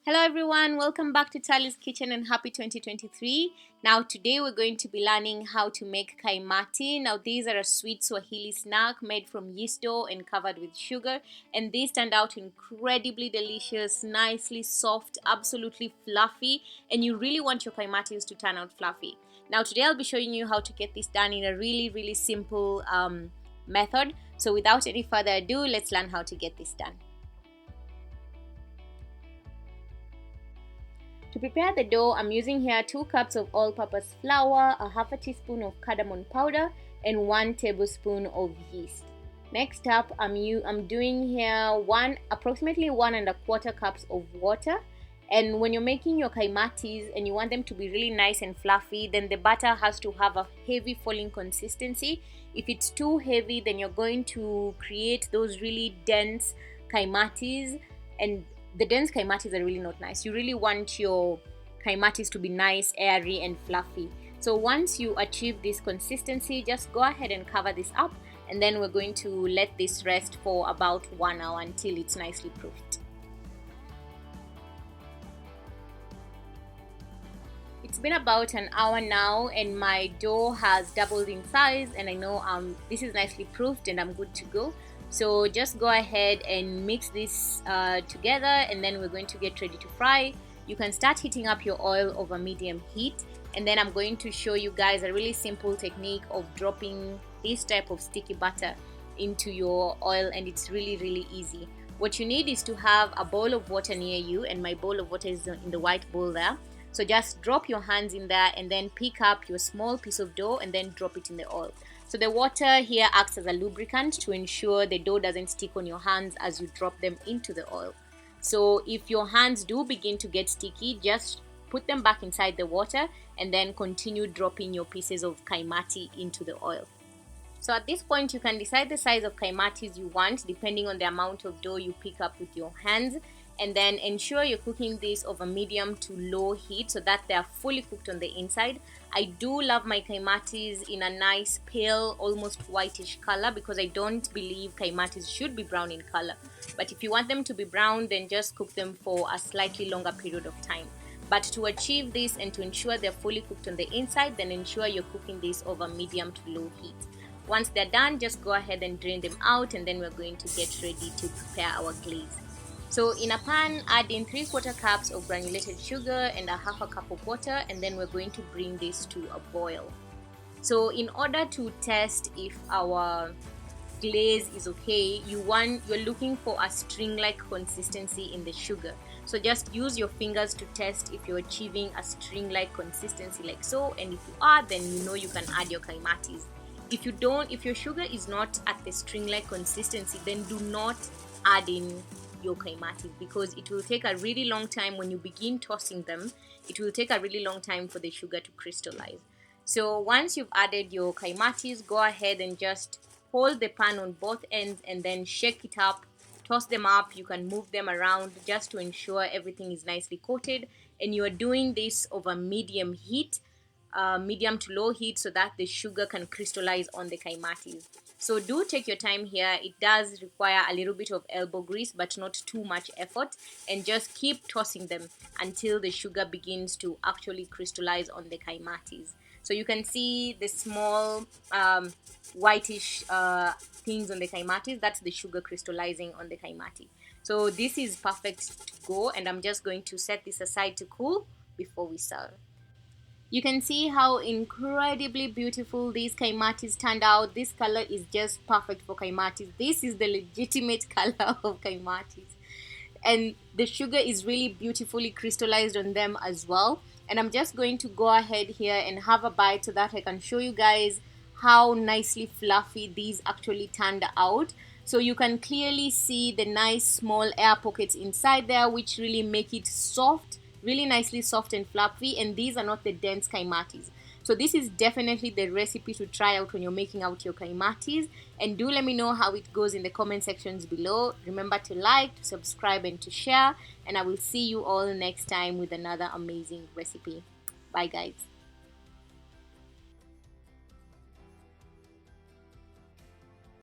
Hello everyone, welcome back to Tali's Kitchen and happy 2023. Now today we're going to be learning how to make Kaimati. Now these are a sweet Swahili snack made from yeast dough and covered with sugar, and these turned out incredibly delicious, nicely soft, absolutely fluffy, and you really want your Kaimatis to turn out fluffy. Now today I'll be showing you how to get this done in a really simple method. So without any further ado, let's learn how to get this done. To prepare the dough, I'm using here 2 cups of all-purpose flour, a half a teaspoon of cardamom powder, and 1 tablespoon of yeast. Next up, I'm doing here approximately 1¼ cups of water. And when you're making your Kaimatis and you want them to be really nice and fluffy, then the batter has to have a heavy falling consistency. If it's too heavy, then you're going to create those really dense Kaimatis, and the dense Kaimatis are really not nice. You really want your Kaimatis to be nice, airy and fluffy. So once you achieve this consistency, just go ahead and cover this up, and then we're going to let this rest for about 1 hour until it's nicely proofed. It's been about an hour now and my dough has doubled in size, and I know this is nicely proofed and I'm good to go. So just go ahead and mix this together, and then we're going to get ready to fry. You can start heating up your oil over medium heat, and then I'm going to show you guys a really simple technique of dropping this type of sticky butter into your oil, and it's really easy. What you need is to have a bowl of water near you, and my bowl of water is in the white bowl there. So just drop your hands in there and then pick up your small piece of dough and then drop it in the oil. So the water here acts as a lubricant to ensure the dough doesn't stick on your hands as you drop them into the oil. So if your hands do begin to get sticky, just put them back inside the water and then continue dropping your pieces of Kaimati into the oil. So at this point, you can decide the size of Kaimatis you want depending on the amount of dough you pick up with your hands, and then ensure you're cooking this over medium to low heat so that they are fully cooked on the inside. I do love my Kaimatis in a nice pale, almost whitish color, because I don't believe Kaimatis should be brown in color. But if you want them to be brown, then just cook them for a slightly longer period of time. But to achieve this and to ensure they're fully cooked on the inside, then ensure you're cooking this over medium to low heat. Once they're done, just go ahead and drain them out, and then we're going to get ready to prepare our glaze. So in a pan, add in 3/4 cups of granulated sugar and a half a cup of water, and then we're going to bring this to a boil. So in order to test if our glaze is okay, you're looking for a string-like consistency in the sugar. So just use your fingers to test if you're achieving a string-like consistency like so, and if you are, then you know you can add your Kaimatis. If your sugar is not at the string-like consistency, then do not add in your Kaimatis, because it will take a really long time. When you begin tossing them, it will take a really long time for the sugar to crystallize. So once you've added your Kaimatis, go ahead and just hold the pan on both ends and then shake it up, toss them up. You can move them around just to ensure everything is nicely coated, and you are doing this over medium heat, medium to low heat, so that the sugar can crystallize on the Kaimatis. So do take your time here. It does require a little bit of elbow grease, but not too much effort, and just keep tossing them until the sugar begins to actually crystallize on the Kaimatis. So you can see the small whitish things on the Kaimatis. That's the sugar crystallizing on the Kaimati. So this is perfect to go, and I'm just going to set this aside to cool before we serve. You can see how incredibly beautiful these Kaimatis turned out. This color is just perfect for Kaimatis. This is the legitimate color of Kaimatis. And the sugar is really beautifully crystallized on them as well. And I'm just going to go ahead here and have a bite so that I can show you guys how nicely fluffy these actually turned out. So you can clearly see the nice small air pockets inside there, which really make it soft, really nicely soft and fluffy, and these are not the dense Kaimatis. So this is definitely the recipe to try out when you're making out your Kaimatis, and do let me know how it goes in the comment sections below. Remember to like, to subscribe and to share, and I will see you all next time with another amazing recipe. Bye guys.